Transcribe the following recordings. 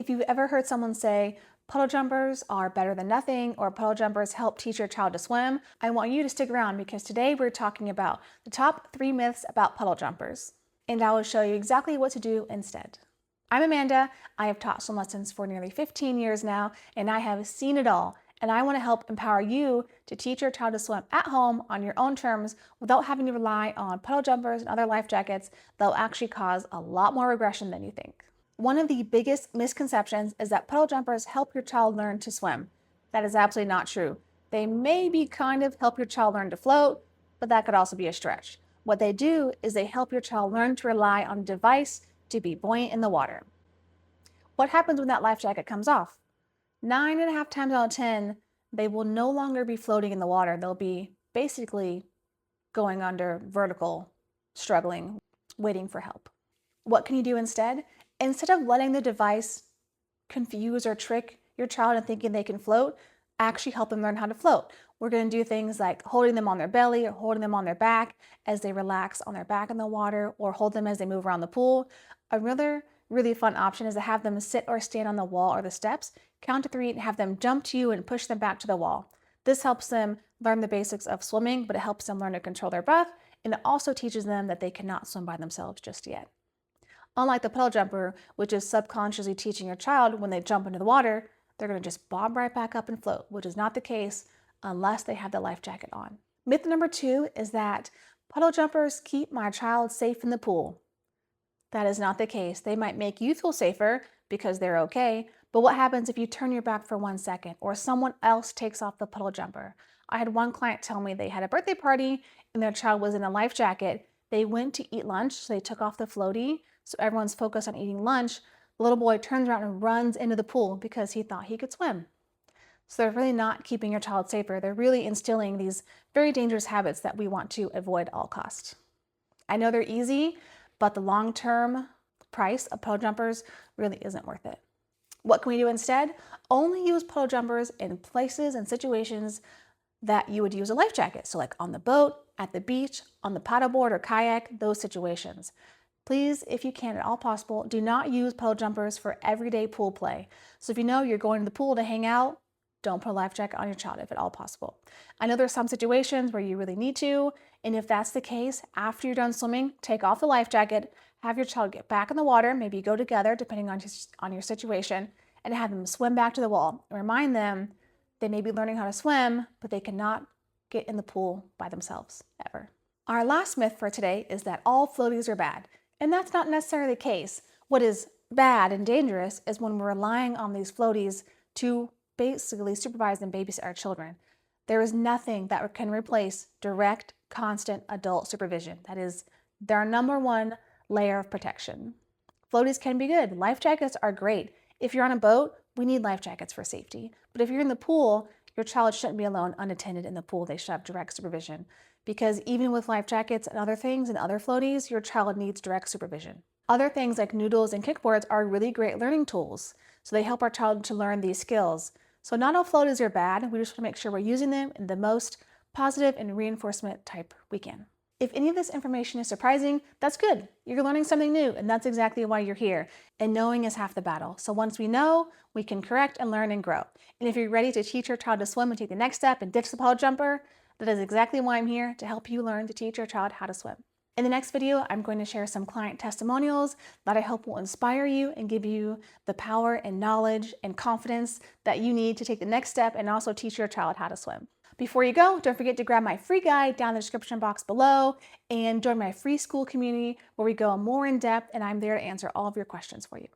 If you've ever heard someone say, puddle jumpers are better than nothing, or puddle jumpers help teach your child to swim, I want you to stick around because today we're talking about the top 3 myths about puddle jumpers. And I will show you exactly what to do instead. I'm Amanda. I have taught swim lessons for nearly 15 years now, and I have seen it all. And I want to help empower you to teach your child to swim at home on your own terms without having to rely on puddle jumpers and other life jackets that will actually cause a lot more regression than you think. One of the biggest misconceptions is that puddle jumpers help your child learn to swim. That is absolutely not true. They maybe kind of help your child learn to float, but that could also be a stretch. What they do is they help your child learn to rely on a device to be buoyant in the water. What happens when that life jacket comes off? 9.5 times out of 10, they will no longer be floating in the water. They'll be basically going under vertical, struggling, waiting for help. What can you do instead? Instead of letting the device confuse or trick your child into thinking they can float, actually help them learn how to float. We're going to do things like holding them on their belly or holding them on their back as they relax on their back in the water, or hold them as they move around the pool. A really fun option is to have them sit or stand on the wall or the steps, count to 3, and have them jump to you and push them back to the wall. This helps them learn the basics of swimming, but it helps them learn to control their breath, and it also teaches them that they cannot swim by themselves just yet. Unlike the puddle jumper, which is subconsciously teaching your child when they jump into the water, they're going to just bob right back up and float, which is not the case unless they have the life jacket on. Myth number 2 is that puddle jumpers keep my child safe in the pool. That is not the case. They might make you feel safer because they're okay, but what happens if you turn your back for 1 second or someone else takes off the puddle jumper? I had one client tell me they had a birthday party and their child was in a life jacket. They went to eat lunch, so they took off the floaty, so everyone's focused on eating lunch. The little boy turns around and runs into the pool because he thought he could swim. So they're really not keeping your child safer. They're really instilling these very dangerous habits that we want to avoid at all costs. I know they're easy, but the long-term price of puddle jumpers really isn't worth it. What can we do instead? Only use puddle jumpers in places and situations that you would use a life jacket. So like on the boat, at the beach, on the paddleboard or kayak, those situations. Please, if you can at all possible, do not use puddle jumpers for everyday pool play. So if you know you're going to the pool to hang out, don't put a life jacket on your child if at all possible. I know there's some situations where you really need to, and if that's the case, after you're done swimming, take off the life jacket, have your child get back in the water, maybe go together depending on your situation, and have them swim back to the wall. And remind them they may be learning how to swim, but they cannot get in the pool by themselves, ever. Our last myth for today is that all floaties are bad, and that's not necessarily the case. What is bad and dangerous is when we're relying on these floaties to basically supervise and babysit our children. There is nothing that can replace direct, constant adult supervision. That is their number one layer of protection. Floaties can be good. Life jackets are great. If you're on a boat, we need life jackets for safety. But if you're in the pool, your child shouldn't be alone unattended in the pool. They should have direct supervision. Because even with life jackets and other things and other floaties, your child needs direct supervision. Other things like noodles and kickboards are really great learning tools. So they help our child to learn these skills. So not all floaties are bad. We just want to make sure we're using them in the most positive and reinforcement type we can. If any of this information is surprising, that's good. You're learning something new, and that's exactly why you're here. And knowing is half the battle. So once we know, we can correct and learn and grow. And if you're ready to teach your child to swim and take the next step and ditch the puddle jumper, that is exactly why I'm here, to help you learn to teach your child how to swim. In the next video, I'm going to share some client testimonials that I hope will inspire you and give you the power and knowledge and confidence that you need to take the next step and also teach your child how to swim. Before you go, don't forget to grab my free guide down in the description box below and join my free school community where we go more in depth and I'm there to answer all of your questions for you.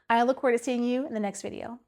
I look forward to seeing you in the next video.